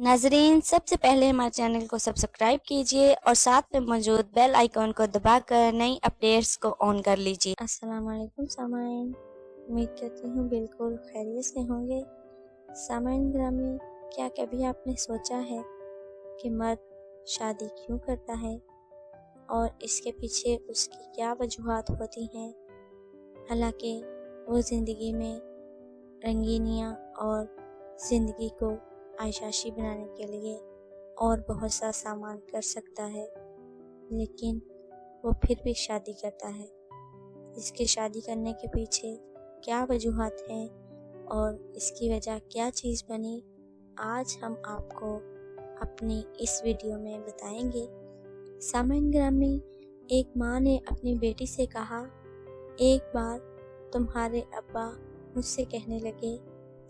नाजरीन, सबसे पहले हमारे चैनल को सब्सक्राइब कीजिए और साथ में मौजूद बेल आइकॉन को दबाकर नई अपडेट्स को ऑन कर लीजिए। अस्सलाम वालेकुम सामाइन, उम्मीद करती हूँ बिल्कुल खैरियत से होंगे। सामाइन ग्रामी, क्या कभी आपने सोचा है कि मर्द शादी क्यों करता है और इसके पीछे उसकी क्या वजूहात होती हैं? हालांकि वो ज़िंदगी में रंगीनियाँ और ज़िंदगी को आयशाशी बनाने के लिए और बहुत सा सामान कर सकता है, लेकिन वो फिर भी शादी करता है। इसके शादी करने के पीछे क्या वजूहात हैं और इसकी वजह क्या चीज़ बनी, आज हम आपको अपनी इस वीडियो में बताएंगे। सामाइन ग्रामी, एक माँ ने अपनी बेटी से कहा, एक बार तुम्हारे अब्बा मुझसे कहने लगे,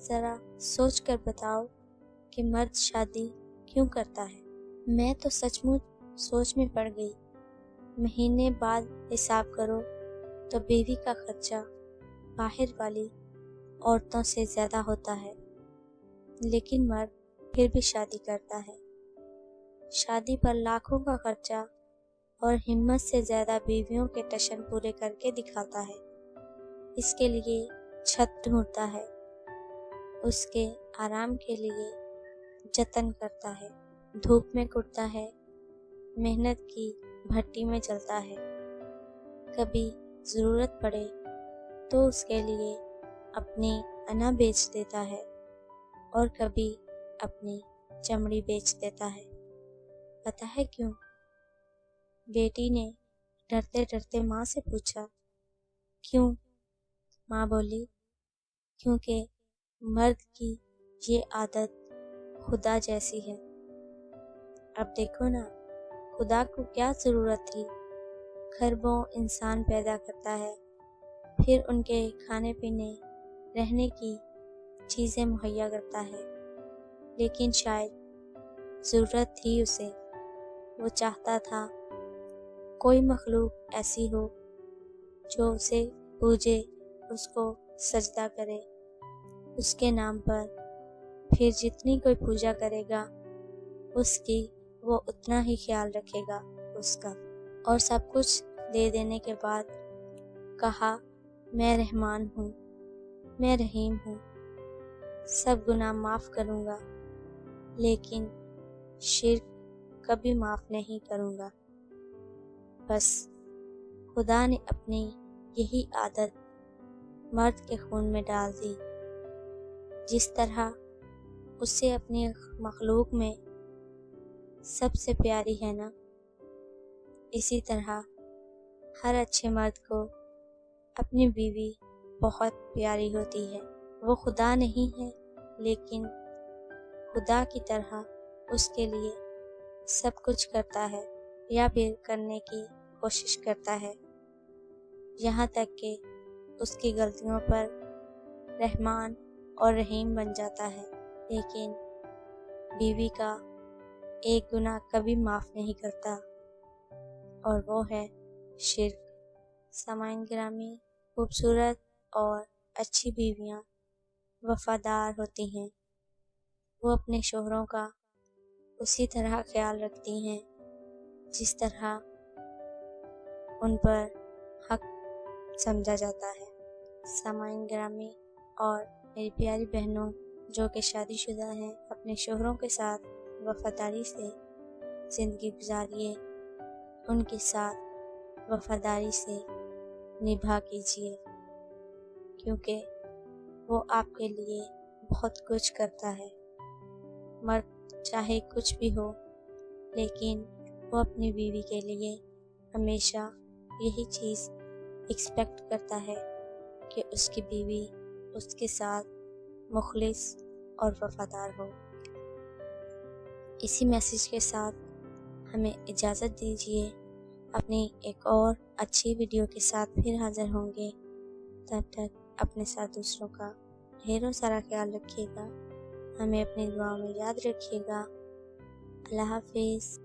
ज़रा सोच कर बताओ कि मर्द शादी क्यों करता है। मैं तो सचमुच सोच में पड़ गई। महीने बाद हिसाब करो तो बीवी का खर्चा बाहर वाली औरतों से ज़्यादा होता है, लेकिन मर्द फिर भी शादी करता है। शादी पर लाखों का खर्चा और हिम्मत से ज़्यादा बीवियों के टशन पूरे करके दिखाता है। इसके लिए छत ढूंढता है, उसके आराम के लिए जतन करता है, धूप में कुटता है, मेहनत की भट्टी में जलता है। कभी ज़रूरत पड़े तो उसके लिए अपनी अना बेच देता है और कभी अपनी चमड़ी बेच देता है। पता है क्यों? बेटी ने डरते डरते माँ से पूछा। क्यों? माँ बोली, क्योंकि मर्द की ये आदत खुदा जैसी है। अब देखो ना, खुदा को क्या ज़रूरत थी? खरबों इंसान पैदा करता है, फिर उनके खाने पीने रहने की चीज़ें मुहैया करता है, लेकिन शायद ज़रूरत थी उसे। वो चाहता था कोई मखलूक ऐसी हो जो उसे पूजे, उसको सजदा करे उसके नाम पर। फिर जितनी कोई पूजा करेगा उसकी वो उतना ही ख्याल रखेगा उसका। और सब कुछ दे देने के बाद कहा, मैं रहमान हूँ, मैं रहीम हूँ, सब गुनाह माफ़ करूँगा, लेकिन शिर्क कभी माफ़ नहीं करूँगा। बस खुदा ने अपनी यही आदत मर्द के खून में डाल दी। जिस तरह उसे अपनी मखलूक में सबसे प्यारी है ना, इसी तरह हर अच्छे मर्द को अपनी बीवी बहुत प्यारी होती है। वो खुदा नहीं है, लेकिन खुदा की तरह उसके लिए सब कुछ करता है या फिर करने की कोशिश करता है, यहाँ तक कि उसकी गलतियों पर रहमान और रहीम बन जाता है। लेकिन बीवी का एक गुनाह कभी माफ़ नहीं करता, और वो है शिर्क। सामाइन ग्रामी, खूबसूरत और अच्छी बीवियाँ वफादार होती हैं। वो अपने शोहरों का उसी तरह ख्याल रखती हैं जिस तरह उन पर हक समझा जाता है। सामाइन ग्रामी और मेरी प्यारी बहनों जो कि शादीशुदा हैं, अपने शोहरों के साथ वफादारी से ज़िंदगी गुजारिए, उनके साथ वफादारी से निभा कीजिए, क्योंकि वो आपके लिए बहुत कुछ करता है। मर्द चाहे कुछ भी हो, लेकिन वो अपनी बीवी के लिए हमेशा यही चीज़ एक्सपेक्ट करता है कि उसकी बीवी उसके साथ मुखलिस और वफादार हो। इसी मैसेज के साथ हमें इजाज़त दीजिए। अपनी एक और अच्छी वीडियो के साथ फिर हाज़िर होंगे। तब तक अपने साथ दूसरों का ढेरों सारा ख्याल रखिएगा। हमें अपनी दुआओं में याद रखिएगा। अल्लाह हाफिज़।